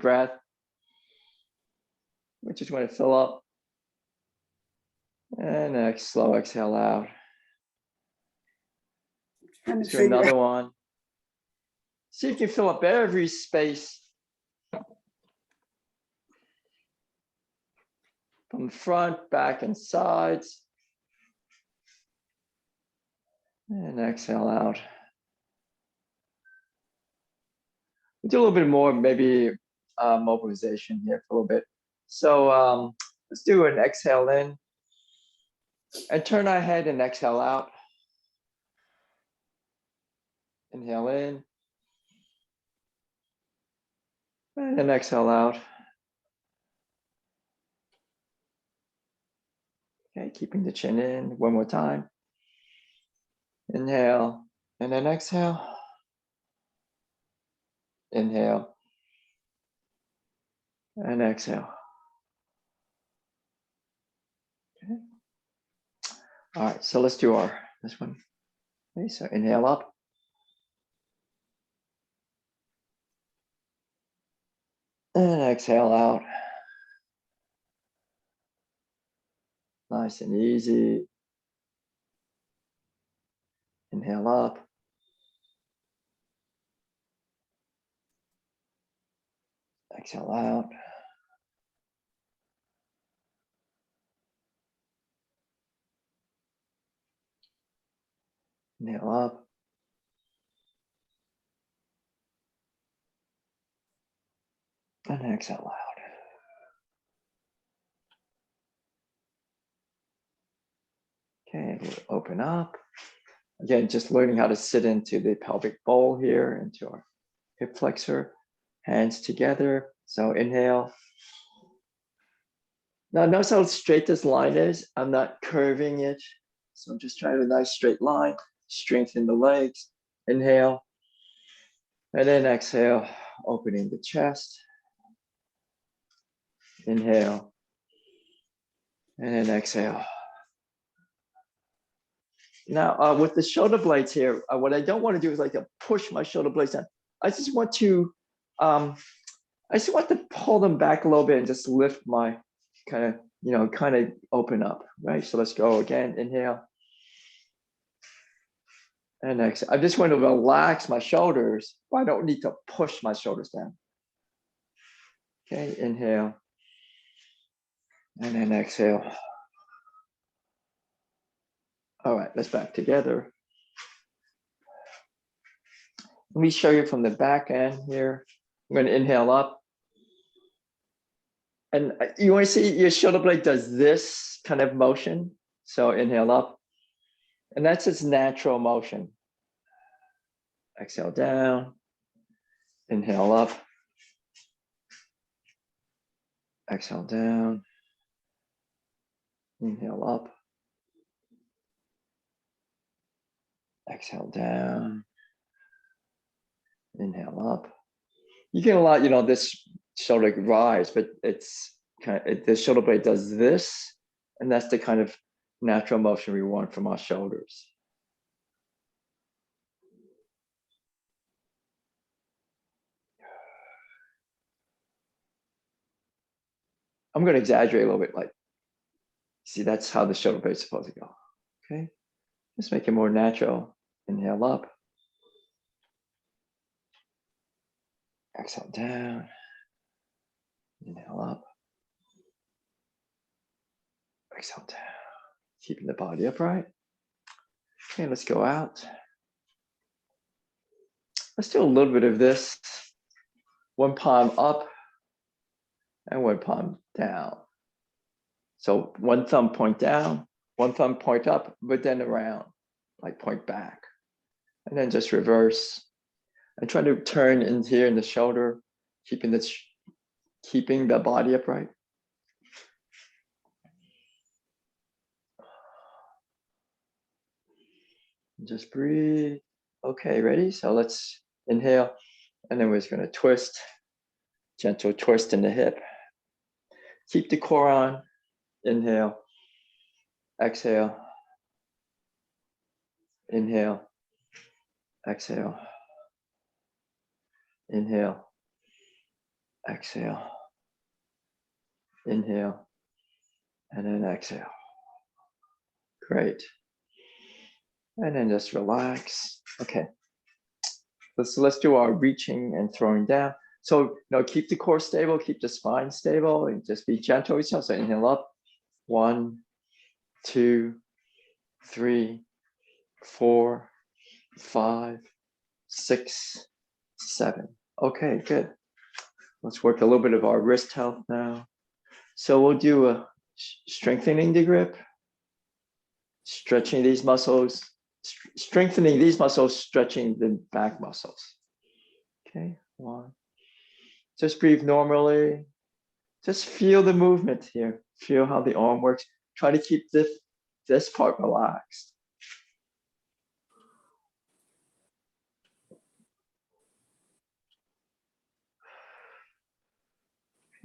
breath. We just want to fill up. And slow exhale out. Let's do another one. See if you can fill up every space from front, back, and sides. And exhale out. We'll do a little bit more, maybe mobilization here for a little bit. So let's do an exhale in and turn our head and exhale out. Inhale in and exhale out. Okay, keeping the chin in. One more time. Inhale and then exhale. Inhale and exhale. Okay. All right, so let's do this one. Okay, so inhale up. And exhale out. Nice and easy. Inhale up. Exhale out. Inhale up. And exhale out. Okay, we'll open up. Again, just learning how to sit into the pelvic bowl here, into our hip flexor, hands together. So inhale. Now notice how straight this line is. I'm not curving it. So I'm just trying a nice straight line, strengthen the legs. Inhale. And then exhale, opening the chest. Inhale. And then exhale. Now, with the shoulder blades here, what I don't want to do is like to push my shoulder blades down. I just want to pull them back a little bit and just lift my kind of open up, right? So let's go again. Inhale. And exhale. I just want to relax my shoulders, but I don't need to push my shoulders down. Okay, inhale. And then exhale. All right, let's back together. Let me show you from the back end here. I'm going to inhale up. And you want to see your shoulder blade does this kind of motion. So inhale up. And that's its natural motion. Exhale down. Inhale up. Exhale down. Inhale up. Exhale down. Inhale up. You get a lot, this shoulder rise, but it's the shoulder blade does this, and that's the kind of natural motion we want from our shoulders. I'm going to exaggerate a little bit, like, see, that's how the shoulder blade is supposed to go. Okay, let's make it more natural. Inhale up. Exhale down. Inhale up. Exhale down. Keeping the body upright. Okay, let's go out. Let's do a little bit of this. One palm up and one palm down. So one thumb point down, one thumb point up, but then around, like point back. And then just reverse. And try to turn in here in the shoulder, keeping the body upright. Just breathe. Okay, ready? So let's inhale, and then we're just going to twist, gentle twist in the hip. Keep the core on. Inhale, exhale, inhale, exhale, inhale, exhale, inhale, and then exhale. Great. And then just relax. Okay. Let's do our reaching and throwing down. So keep the core stable, keep the spine stable, and just be gentle with yourself. So inhale up. 1, 2, 3, 4, 5, 6, 7. Okay, good. Let's work a little bit of our wrist health now. So we'll do a strengthening the grip, stretching these muscles, strengthening these muscles, stretching the back muscles. Okay, 1. Just breathe normally. Just feel the movement here. Feel how the arm works. Try to keep this part relaxed.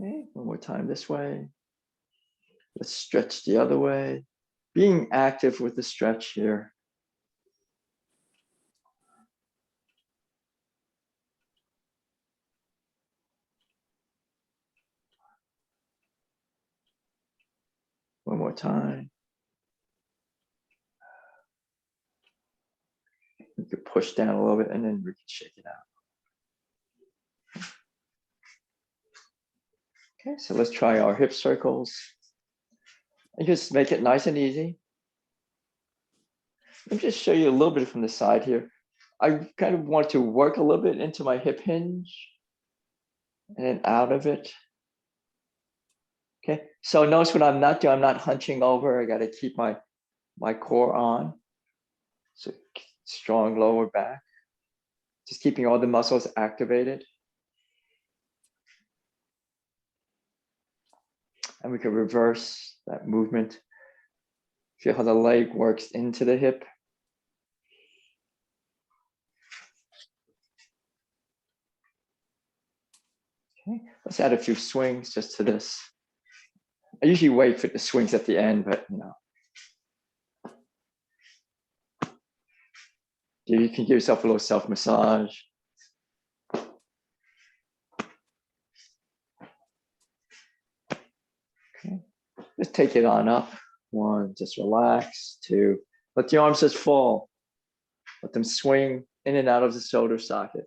Okay, one more time this way. Let's stretch the other way. Being active with the stretch here. One more time. You could push down a little bit and then we can shake it out. Okay, so let's try our hip circles. And just make it nice and easy. Let me just show you a little bit from the side here. I kind of want to work a little bit into my hip hinge and then out of it. Okay, so notice what I'm not doing, I'm not hunching over. I got to keep my core on. So strong lower back. Just keeping all the muscles activated. And we can reverse that movement. Feel how the leg works into the hip. Okay, let's add a few swings just to this. I usually wait for the swings at the end, but you can give yourself a little self-massage. Okay, let's take it on up. 1, just relax. 2, let the arms just fall. Let them swing in and out of the shoulder socket.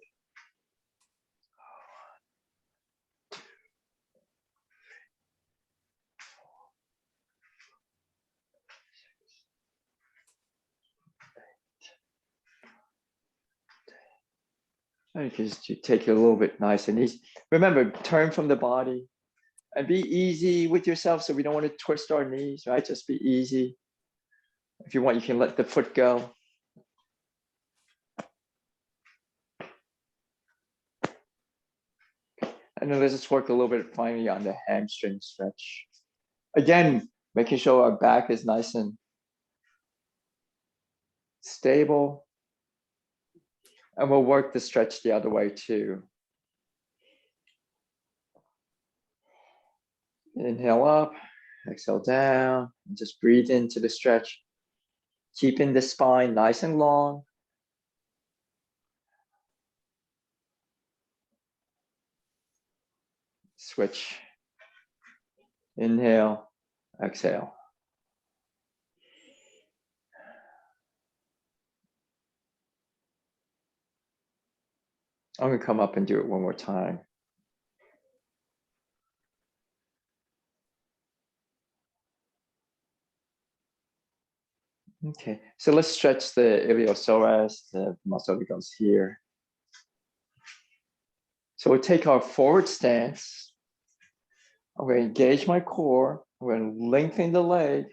Because you take it a little bit nice and easy. Remember, turn from the body and be easy with yourself. So we don't want to twist our knees, right? Just be easy. If you want, you can let the foot go. And then let's just work a little bit finally on the hamstring stretch. Again, making sure our back is nice and stable. And we'll work the stretch the other way too. Inhale up, exhale down, and just breathe into the stretch. Keeping the spine nice and long. Switch. Inhale, exhale. I'm going to come up and do it one more time. Okay, so let's stretch the iliopsoas, the muscle that goes here. So we'll take our forward stance. I'm going to engage my core. I'm going to lengthen the leg.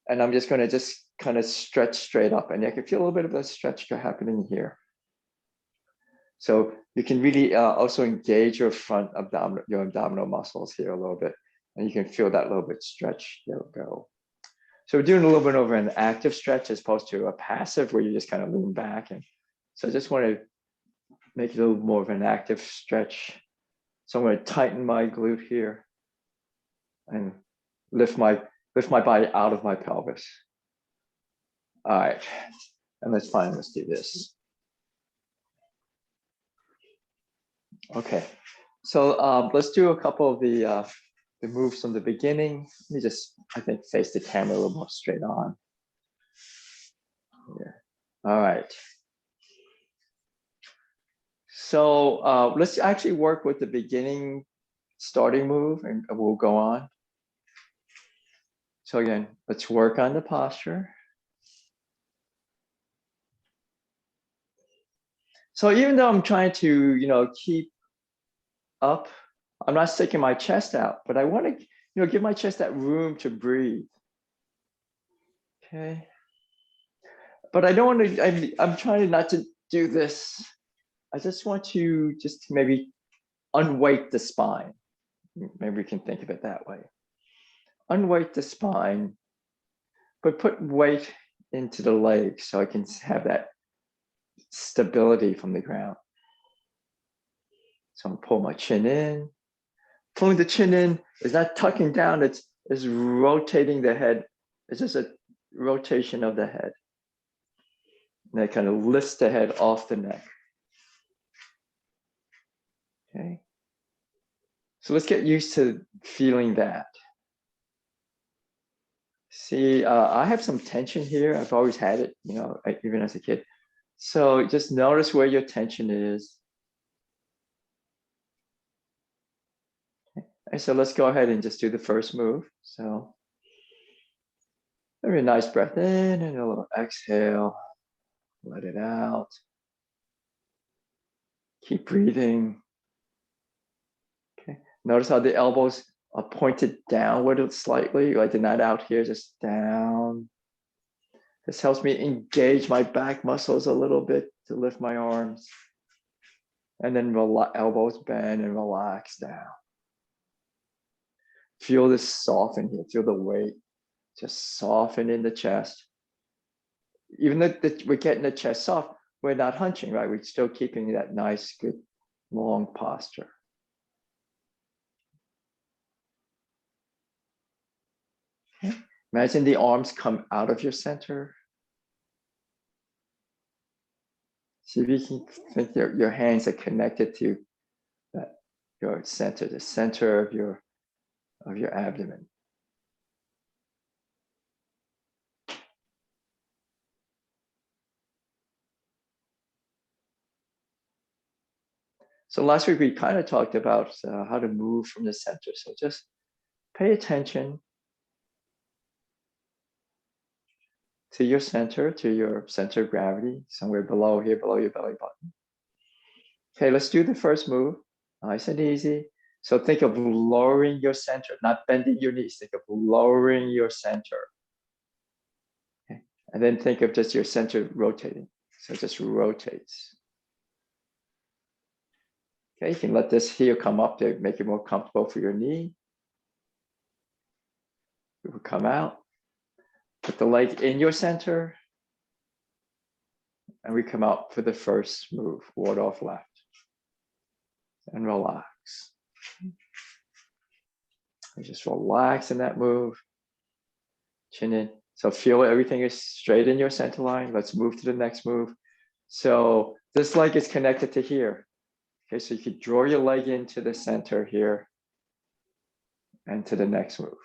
And I'm just going to kind of stretch straight up. And I can feel a little bit of a stretch happening here. So you can really also engage your abdominal muscles here a little bit. And you can feel that little bit stretch. There we go. So we're doing a little bit over an active stretch as opposed to a passive where you just kind of lean back. And so I just want to make it a little more of an active stretch. So I'm going to tighten my glute here and lift my body out of my pelvis. All right, and let's do this. Okay, So let's do a couple of the moves from the beginning. Let me just, I think, face the camera a little more straight on. Yeah. All right. So let's actually work with the beginning starting move and we'll go on. So again, let's work on the posture. So even though I'm trying to, keep up, I'm not sticking my chest out, but I want to, give my chest that room to breathe. Okay. But I don't want to, I'm trying not to do this. I just want to just maybe unweight the spine. Maybe we can think of it that way. Unweight the spine, but put weight into the legs so I can have that stability from the ground. So I'm pull my chin in. Pulling the chin in is not tucking down, it's rotating the head. It's just a rotation of the head. And that kind of lifts the head off the neck. Okay. So let's get used to feeling that. See, I have some tension here. I've always had it, even as a kid. So just notice where your tension is. Okay, so let's go ahead and just do the first move. So very nice breath in and a little exhale. Let it out. Keep breathing. Okay. Notice how the elbows are pointed downward slightly, like they're not out here, just down. This helps me engage my back muscles a little bit to lift my arms. And then elbows bend and relax down. Feel this soften here, feel the weight. Just soften in the chest. Even though we're getting the chest soft, we're not hunching, right? We're still keeping that nice, good, long posture. Okay. Imagine the arms come out of your center. See if you can think your hands are connected to your center, the center of your abdomen. So last week we kind of talked about how to move from the center. So just pay attention to your center of gravity, somewhere below here, below your belly button. Okay, let's do the first move. Nice and easy. So think of lowering your center, not bending your knees. Think of lowering your center. Okay. And then think of just your center rotating. So it just rotates. Okay, you can let this heel come up to make it more comfortable for your knee. It will come out. Put the leg in your center. And we come out for the first move, ward off left. And relax. And just relax in that move. Chin in. So feel everything is straight in your center line. Let's move to the next move. So this leg is connected to here. Okay, so you could draw your leg into the center here and to the next move.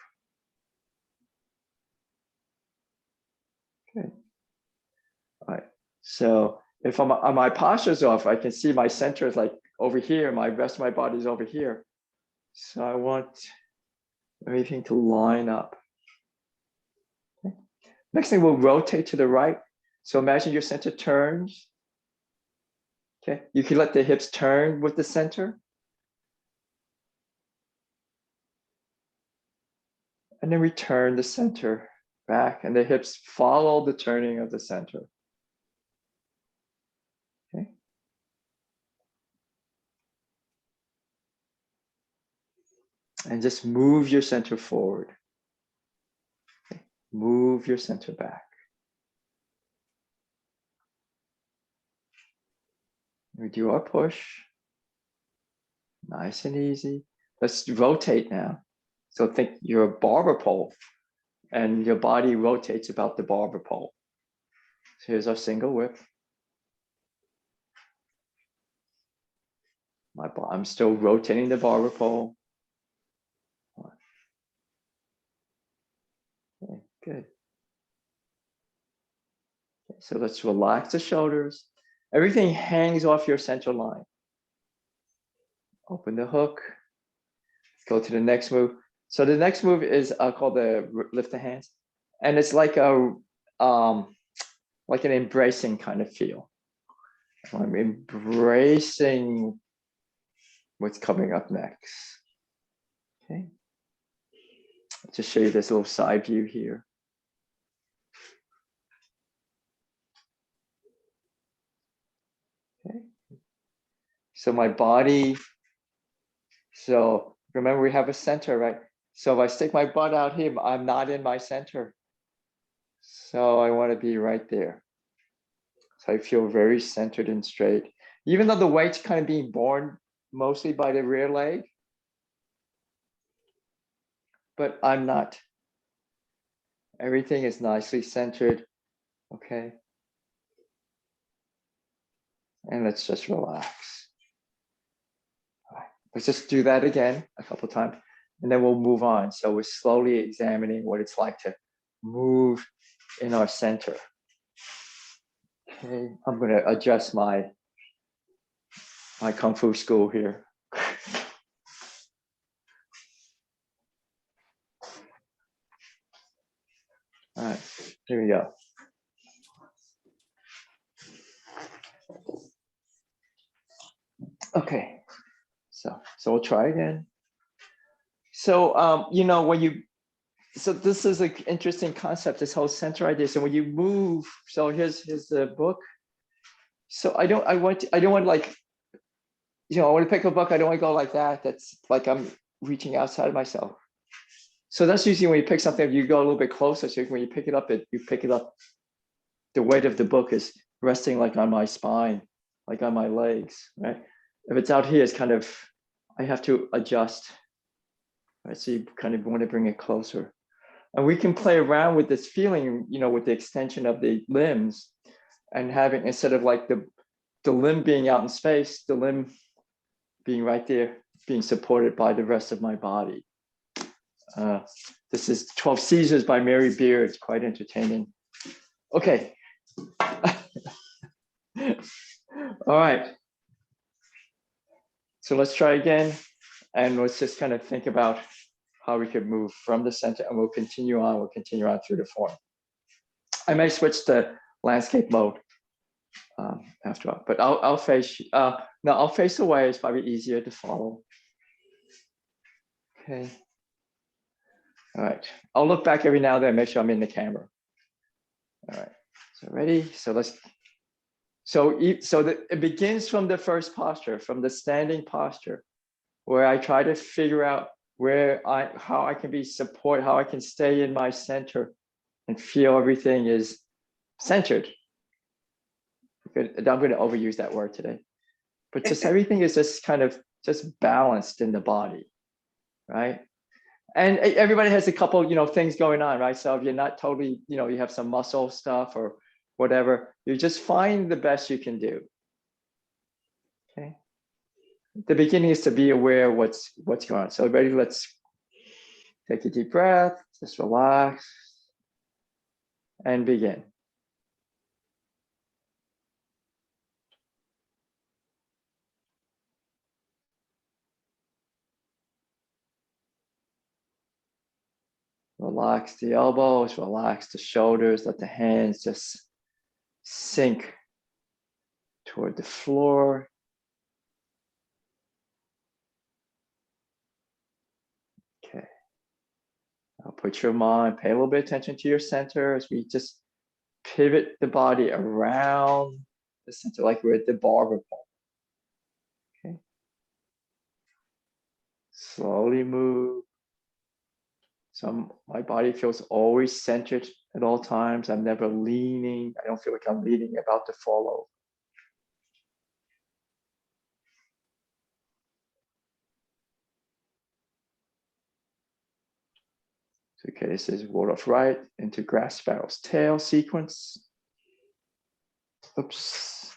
Okay. All right. So if my posture's off, I can see my center is like over here. My rest of my body is over here. So I want everything to line up. Okay. Next thing, we'll rotate to the right. So imagine your center turns. Okay, you can let the hips turn with the center. And then return the center back and the hips follow the turning of the center. Okay. And just move your center forward. Okay. Move your center back. We do our push. Nice and easy. Let's rotate now. So think you're a barber pole and your body rotates about the barber pole. So here's our single whip. I'm still rotating the barber pole. Okay, good. Okay, so let's relax the shoulders. Everything hangs off your center line. Open the hook. Go to the next move. So the next move is called the lift the hands, and it's like like an embracing kind of feel. I'm embracing what's coming up next. Okay. I'll just show you this little side view here. Okay. So my body, so remember we have a center, right? So if I stick my butt out here, I'm not in my center. So I want to be right there. So I feel very centered and straight. Even though the weight's kind of being borne mostly by the rear leg, but I'm not. Everything is nicely centered. Okay. And let's just relax. All right. Let's just do that again a couple of times, and then we'll move on. So we're slowly examining what it's like to move in our center. Okay, I'm going to adjust my Kung Fu school here. All right, here we go. Okay, so we'll try again. So you know, when you, so this is an interesting concept, this whole center idea. So when you move, so here's the book. So I don't want like, you know, I want to pick a book. I don't want to go like that. That's like I'm reaching outside of myself. So that's usually when you pick something, you go a little bit closer. So when you pick it up, you pick it up. The weight of the book is resting like on my spine, like on my legs, right? If it's out here, it's kind of, I have to adjust, right? So you kind of want to bring it closer. And we can play around with this feeling, you know, with the extension of the limbs and having, instead of like the limb being out in space, the limb being right there, being supported by the rest of my body. This is 12 Seizures by Mary Beard. It's quite entertaining. Okay. All right. So let's try again. And let's just kind of think about how we could move from the center, and we'll continue on. We'll continue on through the form. I may switch to landscape mode after all, but I'll face, no, I'll face away. It's probably easier to follow. Okay. All right. I'll look back every now and then, make sure I'm in the camera. All right. So ready? So let's, it begins from the first posture, from the standing posture, where I try to figure out how I can be support, how I can stay in my center and feel everything is centered. I'm going to overuse that word today, but just everything is just kind of just balanced in the body, right? And everybody has a couple, you know, things going on, right? So if you're not totally, you know, you have some muscle stuff or whatever, you just find the best you can do. Okay. The beginning is to be aware of what's going on. So ready, let's take a deep breath, just relax and begin. Relax the elbows, relax the shoulders, let the hands just sink toward the floor. Okay. Now put your mind, pay a little bit of attention to your center as we just pivot the body around the center like we're at the barber pole. Okay. Slowly move. So my body feels always centered at all times. I'm never leaning. I don't feel like I'm leaning, about to fall over. Okay, this is ward off right into grass sparrow's tail sequence. Oops.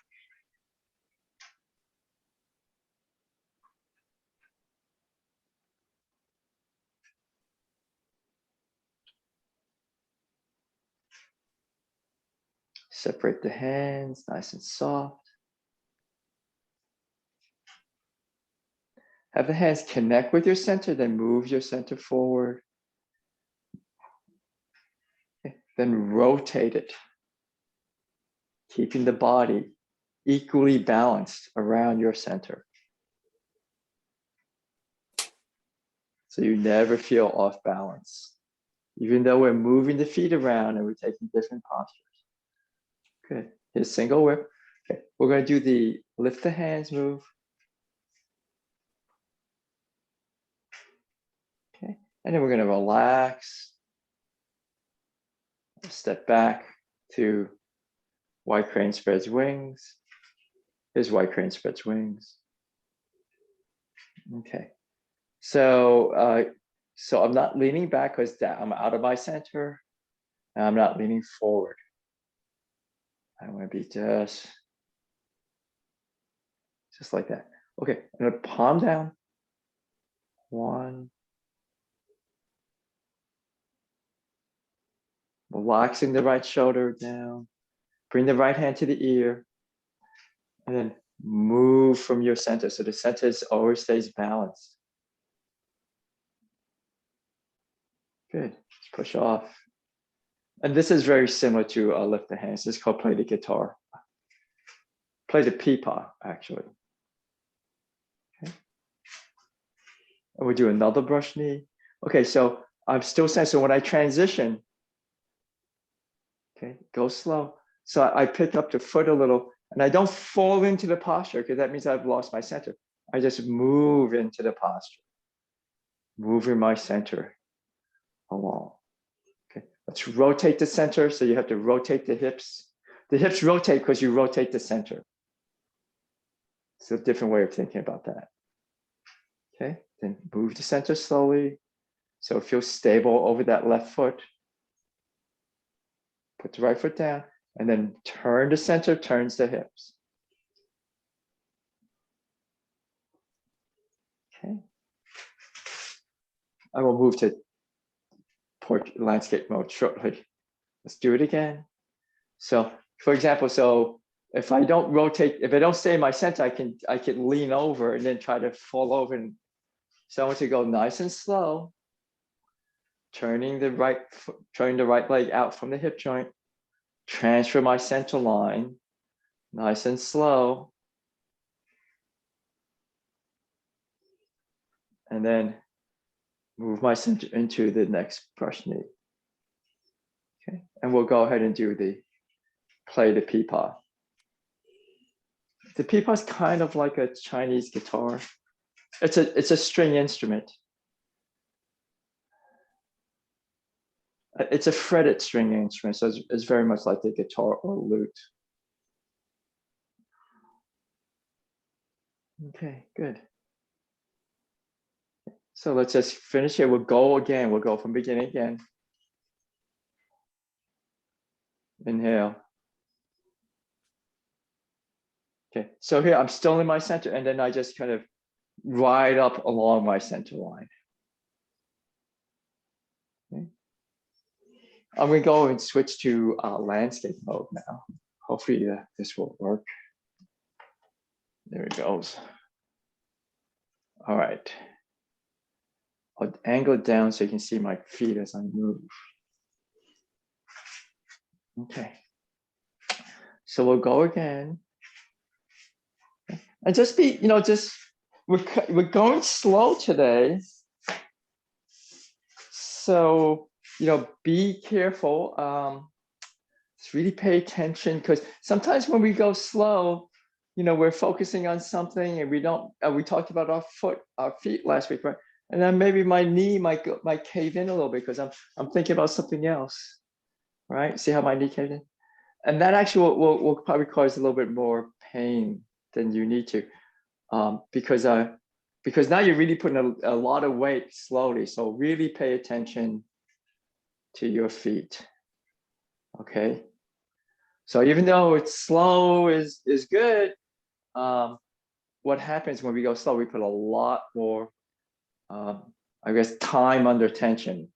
Separate the hands, nice and soft. Have the hands connect with your center, then move your center forward. Okay. Then rotate it, keeping the body equally balanced around your center. So you never feel off balance, even though we're moving the feet around and we're taking different postures. Good. Hit a single whip. Okay, we're going to do the lift the hands move. Okay, and then we're going to relax. Step back to white crane spreads wings. Here's white crane spreads wings. Okay, so so I'm not leaning back because I'm out of my center. And I'm not leaning forward. I want to be just like that. Okay, I'm gonna palm down. 1. Relaxing the right shoulder down. Bring the right hand to the ear. And then move from your center. So the center always stays balanced. Good. Just push off. And this is very similar to lift the hands. This is called play the guitar. Play the peepaw, actually. Okay. And we'll do another brush knee. Okay, so I'm still saying, so when I transition, okay, go slow. So I pick up the foot a little, and I don't fall into the posture because that means I've lost my center. I just move into the posture, moving my center along. Okay, let's rotate the center. So you have to rotate the hips. The hips rotate because you rotate the center. It's a different way of thinking about that. Okay, then move the center slowly. So feel stable over that left foot. Put the right foot down, and then turn the center, turns the hips. Okay. I will move to landscape mode shortly. Let's do it again. So, for example, so if I don't rotate, if I don't stay in my center, I can lean over and then try to fall over. And so I want to go nice and slow, turning the right leg out from the hip joint, transfer my center line, nice and slow. And then move my center into the next brush knee. Okay, and we'll go ahead and do the play the peepaw. The peepaw is kind of like a Chinese guitar. It's a string instrument. It's a fretted string instrument, so it's very much like the guitar or lute. Okay, good. So let's just finish here. We'll go again. We'll go from beginning again. Inhale. Okay, so here I'm still in my center, and then I just kind of ride up along my center line. Okay. I'm going to go and switch to landscape mode now. Hopefully this will work. There it goes. All right. I'll angle it down so you can see my feet as I move. Okay. So we'll go again. And just be, we're going slow today. So, be careful. Just really pay attention, because sometimes when we go slow, we're focusing on something and we don't, we talked about our feet last week, right? And then maybe my knee might cave in a little bit because I'm thinking about something else, right? See how my knee caved in? And that actually will probably cause a little bit more pain than you need to, because now you're really putting a lot of weight slowly. So really pay attention to your feet, okay? So even though it's slow is good, what happens when we go slow, we put a lot more, I guess, time under tension.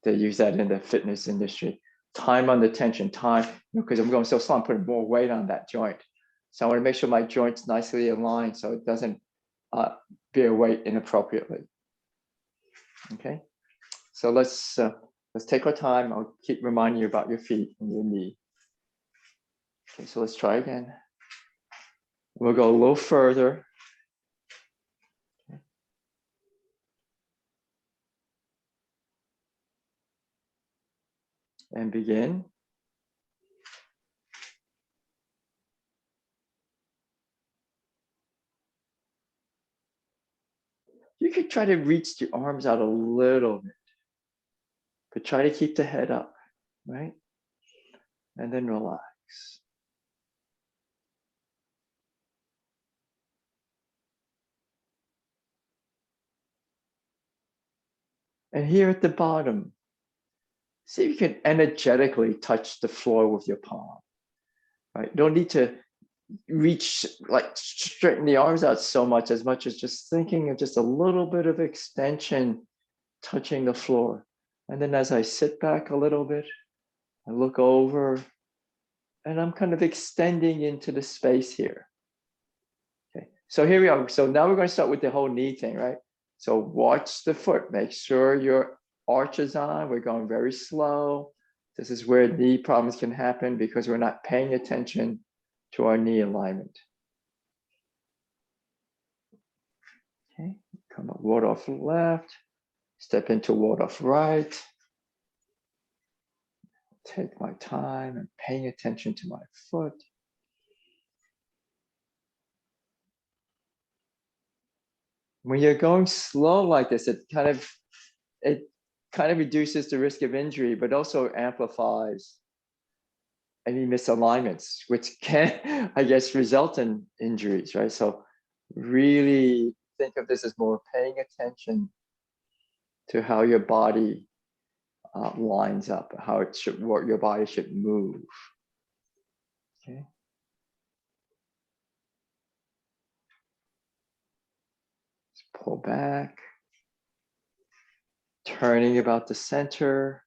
They use that in the fitness industry. time on the tension, time, because I'm going so slow, I'm putting more weight on that joint. So I want to make sure my joint's nicely aligned so it doesn't bear weight inappropriately. Okay, so let's take our time. I'll keep reminding you about your feet and your knee. Okay, so let's try again. We'll go a little further. Okay. And begin. You could try to reach the arms out a little bit, but try to keep the head up, right? And then relax. And here at the bottom, see if you can energetically touch the floor with your palm, right? Don't need to reach, like straighten the arms out so much as just thinking of just a little bit of extension touching the floor. And then as I sit back a little bit, I look over and I'm kind of extending into the space here. Okay, so here we are. So now we're going to start with the whole knee thing, right? So watch the foot, make sure your arch is on. We're going very slow. This is where knee problems can happen because we're not paying attention to our knee alignment. Okay, come up, ward off left, step into ward off right. Take my time and paying attention to my foot. When you're going slow like this, it kind of reduces the risk of injury, but also amplifies any misalignments, which can, I guess, result in injuries, right? So really think of this as more paying attention to how your body lines up, how it should, what your body should move. Okay. Let's pull back, turning about the center,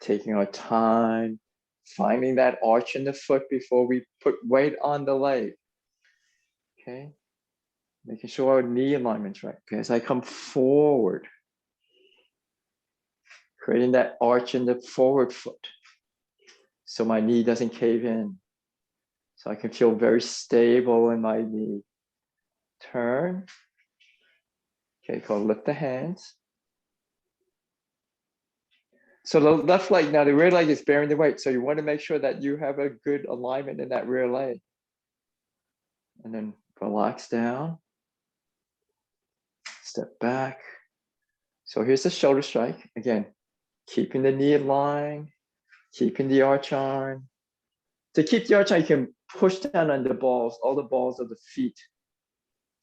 taking our time, finding that arch in the foot before we put weight on the leg. Okay, making sure our knee alignment's right. Okay, as I come forward, creating that arch in the forward foot so my knee doesn't cave in. So I can feel very stable in my knee. Turn. Okay, go lift the hands. So the left leg, now the rear leg is bearing the weight. So you want to make sure that you have a good alignment in that rear leg. And then relax down. Step back. So here's the shoulder strike. Again, keeping the knee in line, keeping the arch on. To keep the arch on, you can push down on the balls, all the balls of the feet.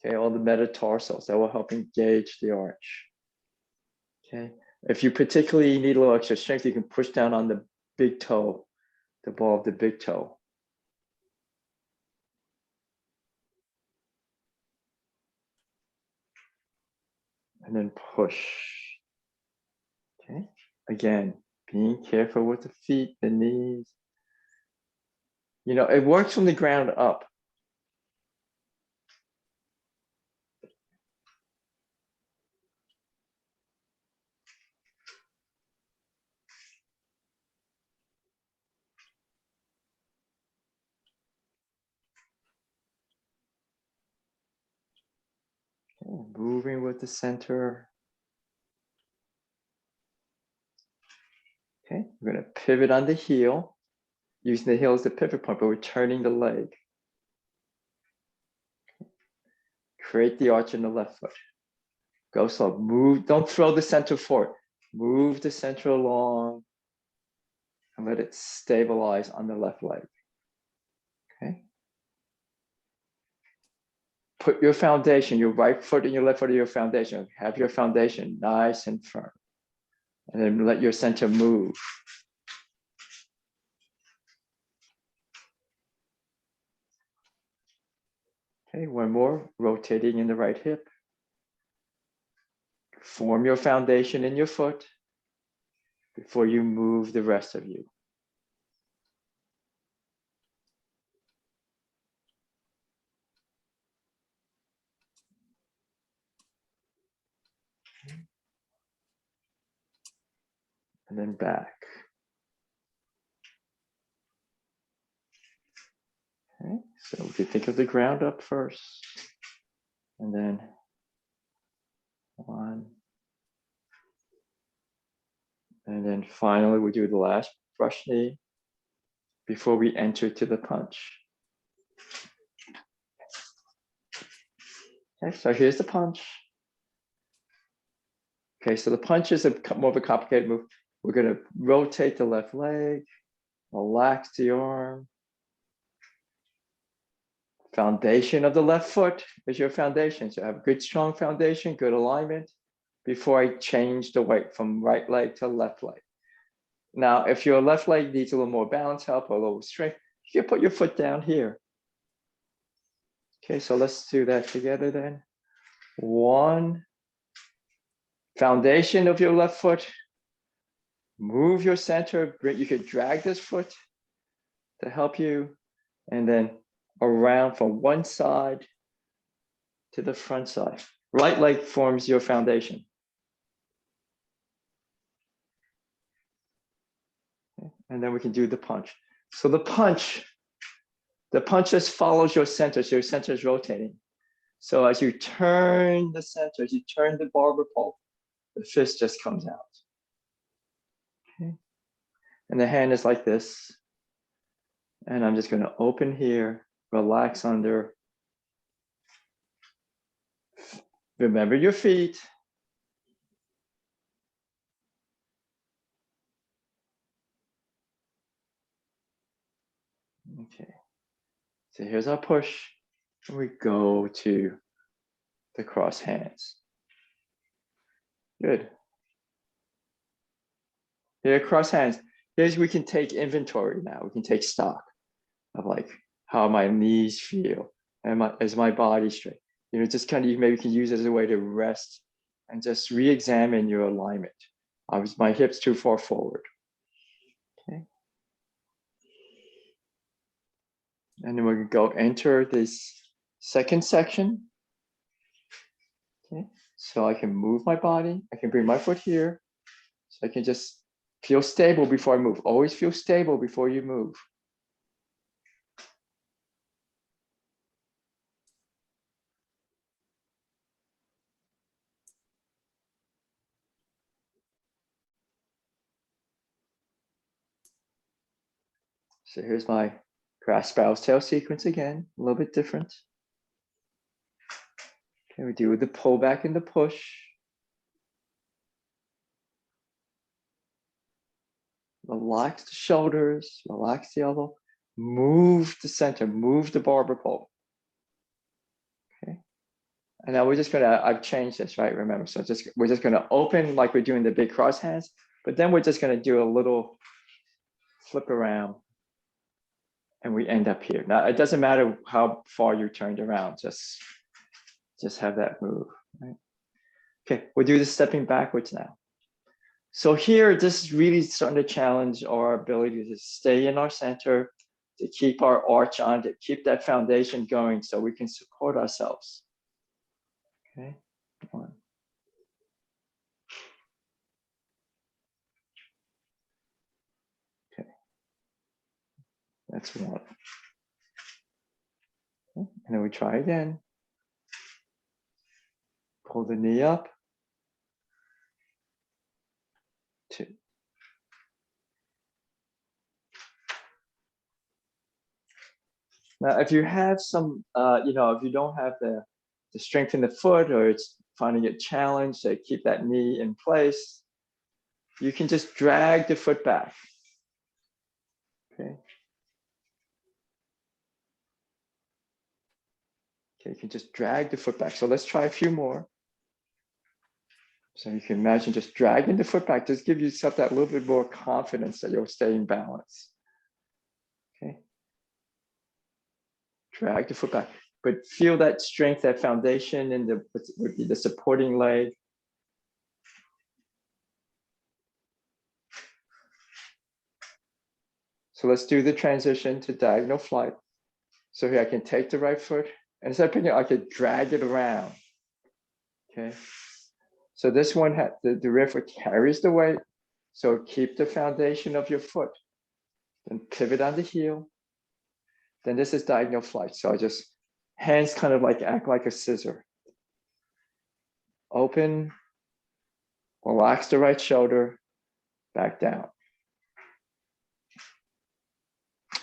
Okay, all the metatarsals, that will help engage the arch. Okay, if you particularly need a little extra strength, you can push down on the big toe, the ball of the big toe. And then push. Okay, again, being careful with the feet, the knees. You know, it works from the ground up. Okay, moving with the center. Okay, we're going to pivot on the heel, using the heel as the pivot point, but we're turning the leg. Create the arch in the left foot. Go slow. Move. Don't throw the center forward. Move the center along and let it stabilize on the left leg. Okay. Put your foundation, your right foot and your left foot of your foundation. Have your foundation nice and firm. And then let your center move. Okay, one more. Rotating in the right hip. Form your foundation in your foot before you move the rest of you. and then back. Okay, so we could think of the ground up first, and then 1. And then finally, we do the last brush knee before we enter to the punch. Okay, so here's the punch. Okay, so the punch is more of a complicated move. We're going to rotate the left leg, relax the arm. Foundation of the left foot is your foundation. So have a good, strong foundation, good alignment before I change the weight from right leg to left leg. Now, if your left leg needs a little more balance help or a little strength, you can put your foot down here. Okay, so let's do that together then. 1, foundation of your left foot. Move your center. You could drag this foot to help you. And then around from one side to the front side. Right leg forms your foundation. Okay. And then we can do the punch. So the punch just follows your center. So your center is rotating. So as you turn the center, as you turn the barber pole, the fist just comes out. Okay. And the hand is like this. And I'm just going to open here, relax under. Remember your feet. Okay. So here's our push. And we go to the cross hands. Good. Here, cross hands. Here's we can take inventory now. We can take stock of like how my knees feel and is my body straight. You know, just kind of maybe you can use it as a way to rest and just re-examine your alignment. Was my hips too far forward? Okay. And then we're gonna go enter this second section. Okay. So I can move my body. I can bring my foot here. So I can just feel stable before I move. Always feel stable before you move. So here's my grass sparrow's tail sequence again, a little bit different. Okay, we do the pull back and the push. Relax the shoulders, relax the elbow, move the center, move the barber pole. Okay. And now we're just gonna, I've changed this, right? Remember, so we're just gonna open like we're doing the big cross hands, but then we're just gonna do a little flip around and we end up here. Now, it doesn't matter how far you turned around, just have that move, right? Okay, we'll do the stepping backwards now. So here, this is really starting to challenge our ability to stay in our center, to keep our arch on, to keep that foundation going so we can support ourselves. Okay, 1. Okay, that's 1. Okay. And then we try again. Pull the knee up. 2. Now, if you have some, if you don't have the strength in the foot or it's finding it challenged to keep that knee in place, you can just drag the foot back. Okay. Okay, you can just drag the foot back. So let's try a few more. So you can imagine just dragging the foot back, just give yourself that little bit more confidence that you'll stay in balance. Okay. Drag the foot back, but feel that strength, that foundation in the supporting leg. So let's do the transition to diagonal flight. So here I can take the right foot, and instead of picking it, I could drag it around. Okay. So this one, the rear foot carries the weight. So keep the foundation of your foot. Then pivot on the heel. Then this is diagonal flight. So I just, hands kind of like act like a scissor. Open, relax the right shoulder, back down.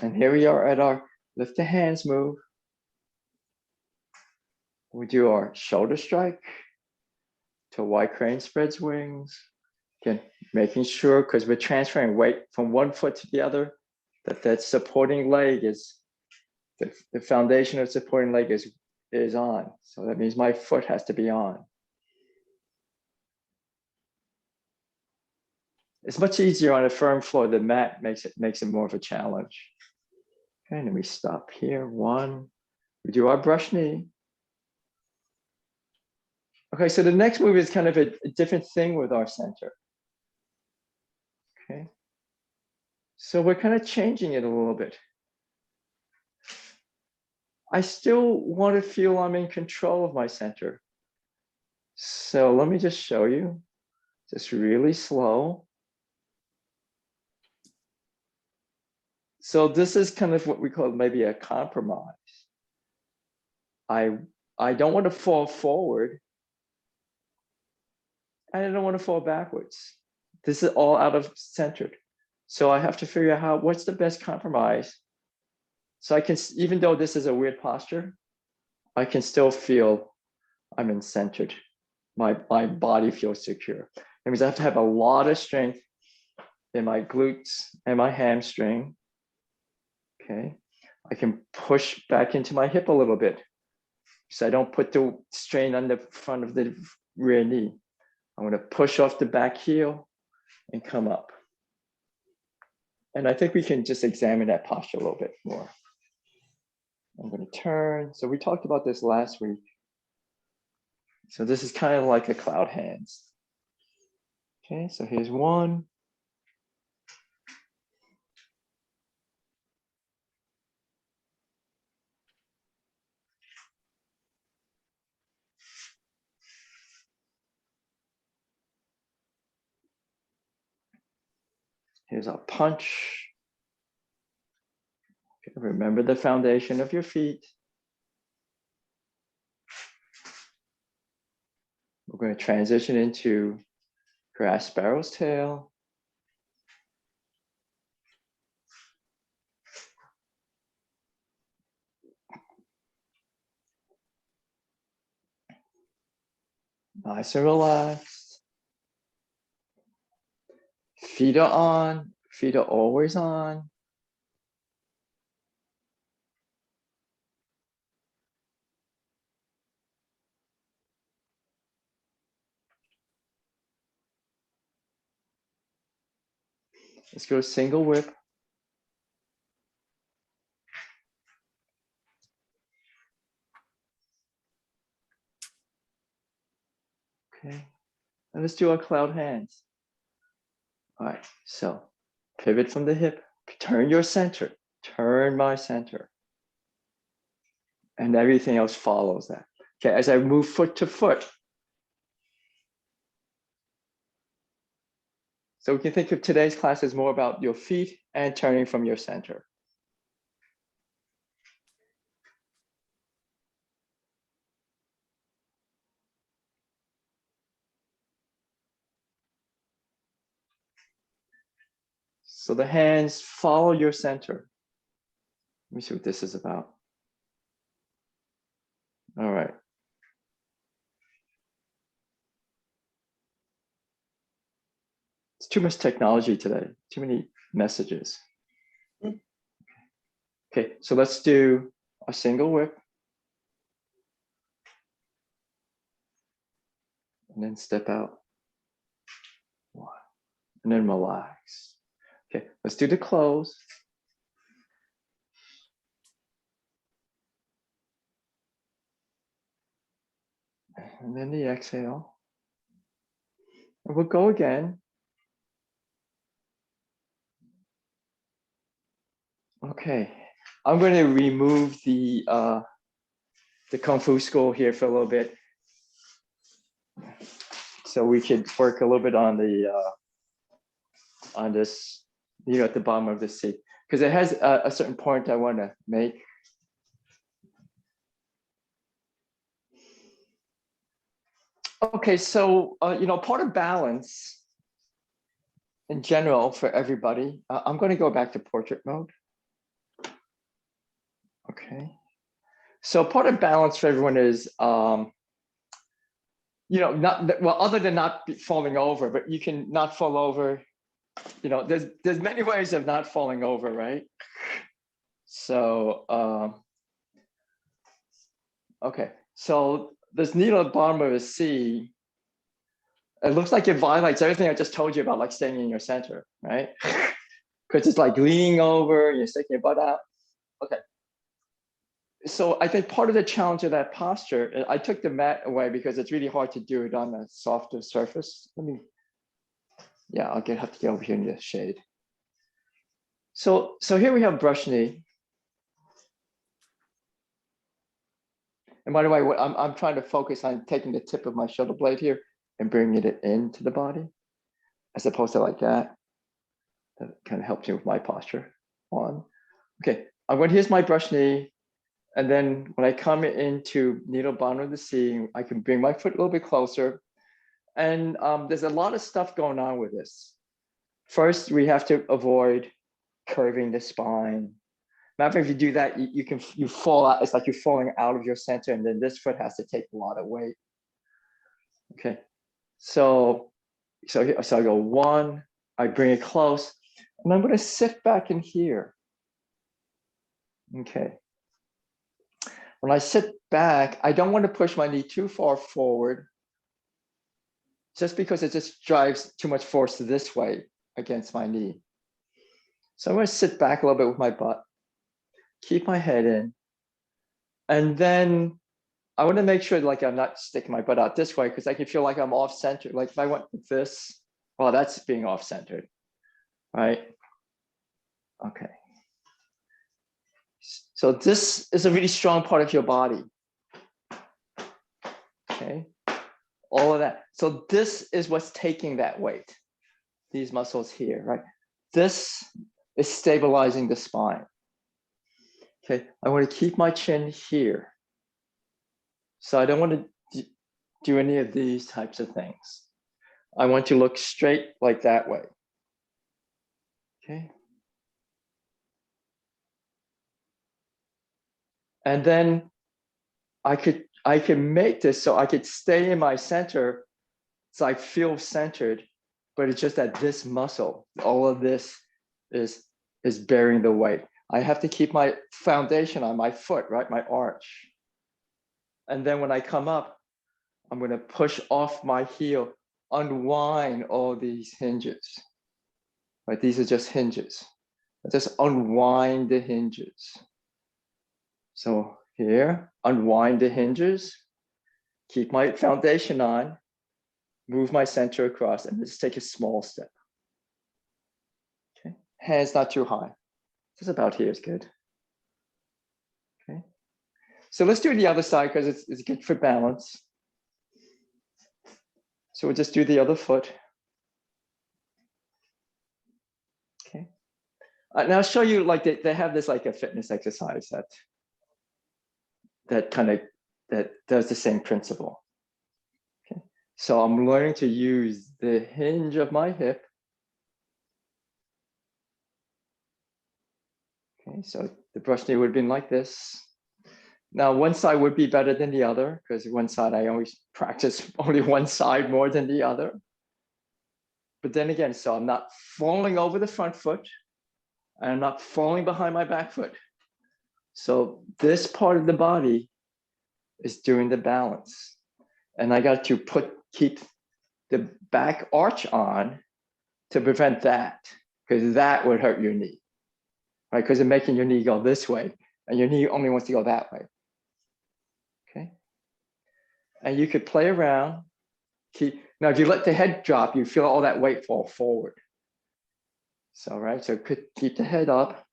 And here we are at our lift the hands move. We do our shoulder strike to white crane spreads wings. Again, making sure, because we're transferring weight from one foot to the other, that supporting leg is, the foundation of supporting leg is on. So that means my foot has to be on. It's much easier on a firm floor. The mat makes it more of a challenge. Okay, and then we stop here. One, we do our brush knee. Okay, so the next move is kind of a different thing with our center. Okay, so we're kind of changing it a little bit. I still want to feel I'm in control of my center. So let me just show you, just really slow. So this is kind of what we call maybe a compromise. I don't want to fall forward. And I don't want to fall backwards. This is all out of centered. So I have to figure out what's the best compromise. So I can, even though this is a weird posture, I can still feel I'm in centered. My body feels secure. That means I have to have a lot of strength in my glutes and my hamstring. Okay. I can push back into my hip a little bit, so I don't put the strain on the front of the rear knee. I'm going to push off the back heel and come up. And I think we can just examine that posture a little bit more. I'm going to turn. So we talked about this last week. So this is kind of like a cloud hands. Okay, so here's one. Here's our punch. Okay, remember the foundation of your feet. We're going to transition into grass sparrow's tail. Nice and relaxed. Feet are on. Feet are always on. Let's go single whip. Okay, and let's do our cloud hands. All right, so pivot from the hip, turn your center, turn my center. And everything else follows that. Okay, as I move foot to foot. So we can think of today's class as more about your feet and turning from your center. So the hands follow your center. Let me see what this is about. All right. It's too much technology today, too many messages. Okay, so let's do a single whip. And then step out. One. And then relax. Okay, let's do the close. And then the exhale. And we'll go again. Okay, I'm going to remove the Kung Fu school here for a little bit, so we could work a little bit on the on this needle at the bottom of the C, because it has a certain point I want to make. Okay, so part of balance in general for everybody, I'm going to go back to portrait mode. Okay, so part of balance for everyone is not well, other than not falling over, but you can not fall over. There's many ways of not falling over, right? So okay, so this needle at the bottom of a C, it looks like it violates everything I just told you about, like staying in your center, right? Because it's like leaning over, you're sticking your butt out. Okay. So I think part of the challenge of that posture, I took the mat away because it's really hard to do it on a softer surface. I'll have to get over here in the shade. So here we have brush knee. And by the way, I'm trying to focus on taking the tip of my shoulder blade here and bringing it into the body, as opposed to like that. That kind of helps me with my posture. Okay, here's my brush knee. And then when I come into needle bottom of the C, I can bring my foot a little bit closer. And there's a lot of stuff going on with this. First, we have to avoid curving the spine. Matter of fact, if you do that, you fall out. It's like you're falling out of your center, and then this foot has to take a lot of weight. Okay, so I go 1, I bring it close, and I'm going to sit back in here. Okay. When I sit back, I don't want to push my knee too far forward, just because it just drives too much force this way against my knee. So I'm going to sit back a little bit with my butt, keep my head in, and then I want to make sure like I'm not sticking my butt out this way, because I can feel like I'm off center. Like if I went with this, well, that's being off centered, right? Okay. So this is a really strong part of your body. Okay, all of that. So this is what's taking that weight. These muscles here, right? This is stabilizing the spine. Okay, I want to keep my chin here. So I don't want to do any of these types of things. I want to look straight like that way. Okay. And then I can make this so I could stay in my center, so I feel centered, but it's just that this muscle, all of this is bearing the weight. I have to keep my foundation on my foot, right? My arch. And then when I come up, I'm going to push off my heel, unwind all these hinges, right? These are just hinges. I just unwind the hinges. So here, unwind the hinges, keep my foundation on, move my center across, and just take a small step. Okay, hands not too high. Just about here is good. Okay, so let's do the other side because it's good for balance. So we'll just do the other foot. Okay, now I'll show you, like they have this like a fitness exercise that does the same principle. Okay, so I'm learning to use the hinge of my hip. Okay, so the brush knee would have been like this. Now, one side would be better than the other, because one side I always practice only one side more than the other. But then again, so I'm not falling over the front foot, and I'm not falling behind my back foot. So this part of the body is doing the balance. And I got to keep the back arch on to prevent that, because that would hurt your knee, right? Because it's making your knee go this way, and your knee only wants to go that way. Okay. And you could play around. Now, if you let the head drop, you feel all that weight fall forward. So, right, so keep the head up,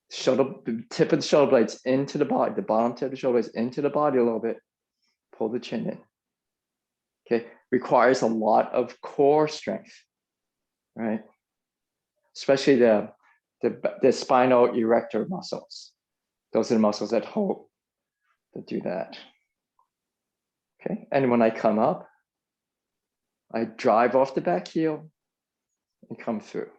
the tip of the shoulder blades into the body, the bottom tip of the shoulder blades into the body a little bit, pull the chin in. Okay, requires a lot of core strength, right? especially the spinal erector muscles. Those are the muscles that hold, that do that. Okay, and when I come up, I drive off the back heel and come through.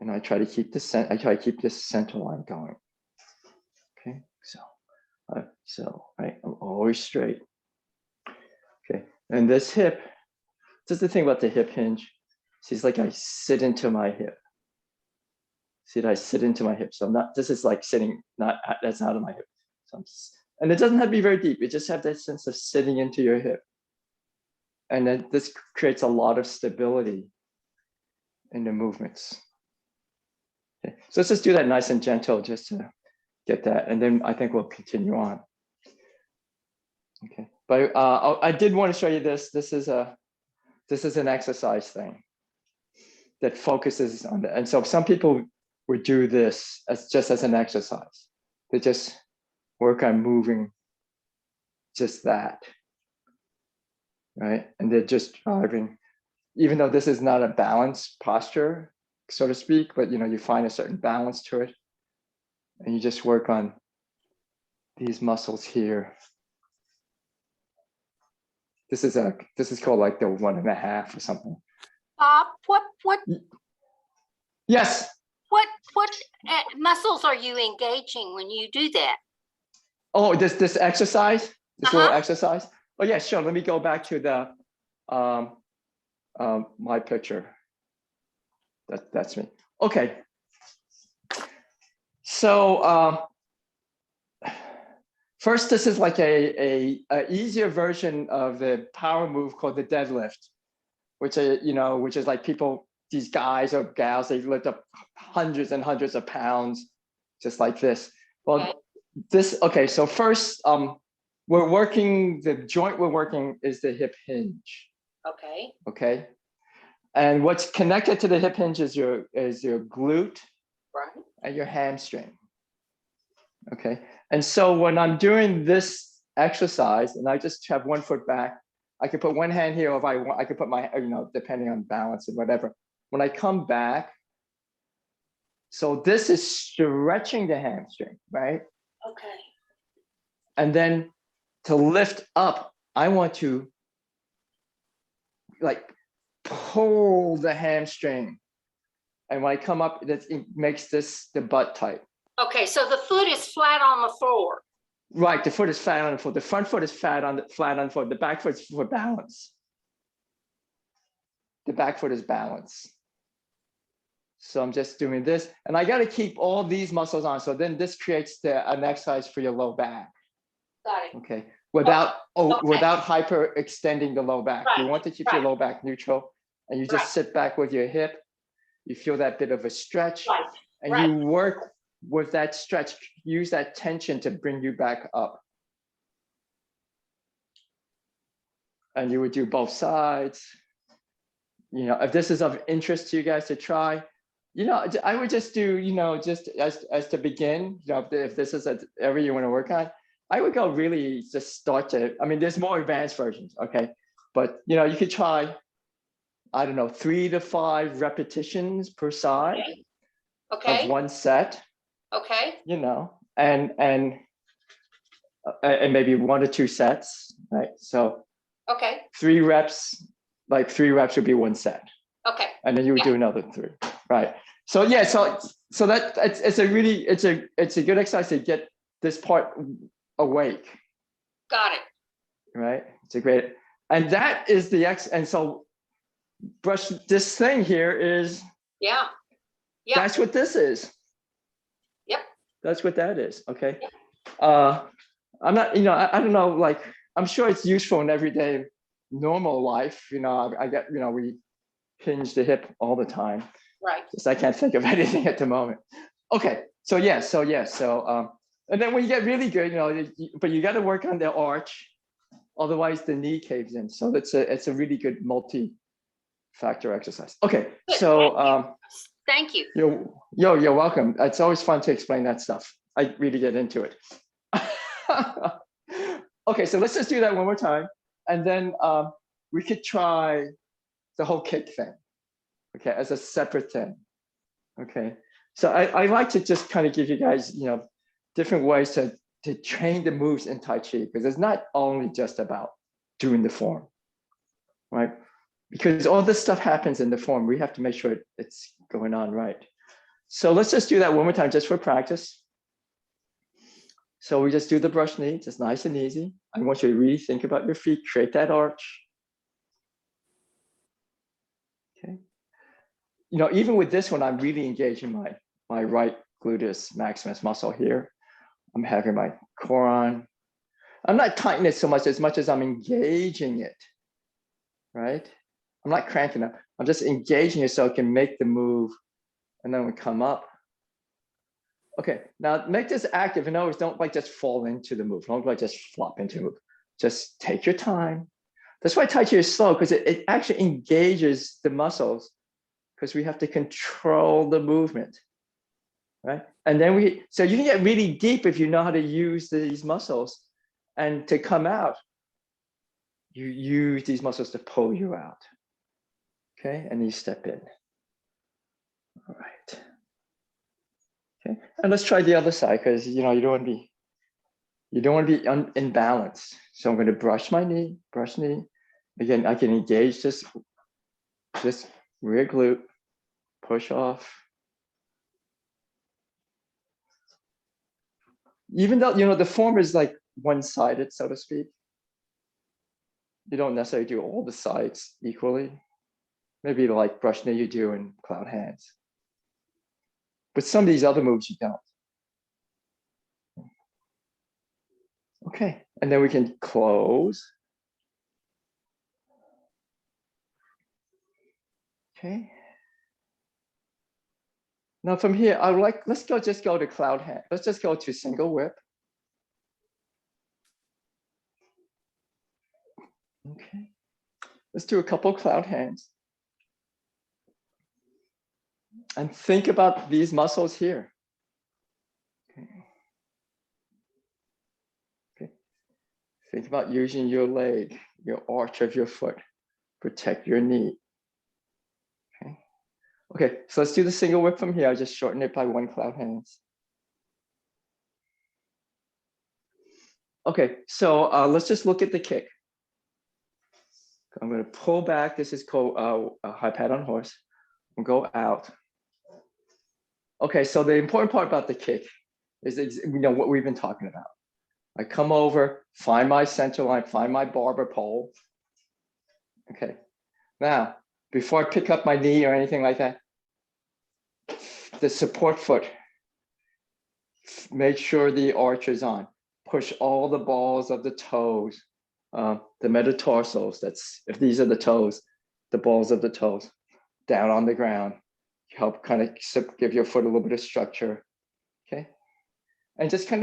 And I try to keep this center line going. Okay, so right, I'm always straight. Okay, and this hip, this is the thing about the hip hinge. See, it's like I sit into my hip. See that I sit into my hip. So I'm not, this is like sitting, that's out of my hip. So and it doesn't have to be very deep. It just have that sense of sitting into your hip. And then this creates a lot of stability in the movements. Okay. So let's just do that nice and gentle just to get that. And then I think we'll continue on. Okay, but I did want to show you this. This is an exercise thing that focuses on that. And so some people would do this as just as an exercise. They just work on moving just that, right? And they're just driving, even though this is not a balanced posture, so to speak, but you find a certain balance to it. And you just work on these muscles here. This is called like the 1.5 or something. Bob, what? Yes. What muscles are you engaging when you do that? Oh, this exercise, this little exercise. Oh yeah, sure. Let me go back to the my picture. That's me. Okay. So first, this is like a easier version of the power move called the deadlift, which is like these guys or gals, they lift up hundreds and hundreds of pounds, just like this. Well, okay. So first, we're working, the joint we're working is the hip hinge. Okay. Okay. And what's connected to the hip hinge is your glute, right, and your hamstring. Okay. And so when I'm doing this exercise and I just have one foot back, I could put one hand here if I want, I could put my, depending on balance and whatever. When I come back, so this is stretching the hamstring, right? Okay. And then to lift up, I want to like pull the hamstring. And when I come up, it makes the butt tight. Okay, so the foot is flat on the floor. Right, the foot is flat on the floor. The front foot is flat on the floor. The back foot is for balance. The back foot is balance. So I'm just doing this, and I got to keep all these muscles on. So then this creates an exercise for your low back. Got it. Okay, without hyper extending the low back. You want to keep your low back neutral, and you just sit back with your hip. You feel that bit of a stretch, and you work with that stretch. Use that tension to bring you back up. And you would do both sides. If this is of interest to you guys to try, I would just do, just as to begin, if this is an area you want to work on, I would go really just start to, there's more advanced versions, okay? But, you could try, I don't know, 3 to 5 repetitions per side of one set. Okay. And maybe 1 or 2 sets, right? So 3 reps, like 3 reps would be 1 set. Okay. And then you would do another 3, right? So yeah, so that it's a good exercise to get this part awake. Got it. Right? It's a great, and that is the and so brush, this thing here is, yeah. That's what this is. Yep. That's what that is. Okay. I'm not, I don't know, like, I'm sure it's useful in everyday normal life. I get, we hinge the hip all the time. Right. Just I can't think of anything at the moment. Okay. So and then when you get really good, but you got to work on the arch, otherwise the knee caves in. So it's a really good multi-factor exercise. Okay. So thank you. You're welcome. It's always fun to explain that stuff. I really get into it. Okay, so let's just do that one more time. And then we could try the whole kick thing, okay, as a separate thing. Okay, so I like to just kind of give you guys, different ways to train the moves in Tai Chi, because it's not only just about doing the form, right? Because all this stuff happens in the form. We have to make sure it's going on right. So let's just do that one more time just for practice. So we just do the brush knee, just nice and easy. I want you to really think about your feet, create that arch. Okay. Even with this one, I'm really engaging my right gluteus maximus muscle here. I'm having my core on. I'm not tightening it so much as I'm engaging it, right? I'm not cranking up. I'm just engaging it so it can make the move, and then we come up. Okay, now make this active. In other words, don't just fall into the move. Don't just flop into the move. Just take your time. That's why Tai Chi is slow, because it actually engages the muscles, because we have to control the movement, right? And then so you can get really deep if you know how to use these muscles. And to come out, you use these muscles to pull you out. Okay, and you step in. All right. Okay, and let's try the other side, because you don't want to be imbalanced. So I'm going to brush my knee, brush knee. Again, I can engage this rear glute, push off. Even though the form is like one-sided, so to speak, you don't necessarily do all the sides equally. Maybe like brush knee you do in cloud hands. But some of these other moves you don't. Okay, and then we can close. Okay. Now from here, let's just go to cloud hand. Let's just go to single whip. Okay. Let's do a couple cloud hands. And think about these muscles here. Okay. Okay. Think about using your leg, your arch of your foot. Protect your knee. Okay. Okay, so let's do the single whip from here. I just shorten it by one cloud hands. Okay, so let's just look at the kick. I'm going to pull back. This is called a high pad on horse. And go out. Okay, so the important part about the kick is what we've been talking about. I come over, find my center line, find my barber pole. Okay, now before I pick up my knee or anything like that, the support foot, make sure the arch is on. Push all the balls of the toes, the metatarsals. If these are the toes, the balls of the toes down on the ground. Help kind of give your foot a little bit of structure. Okay, and just kind of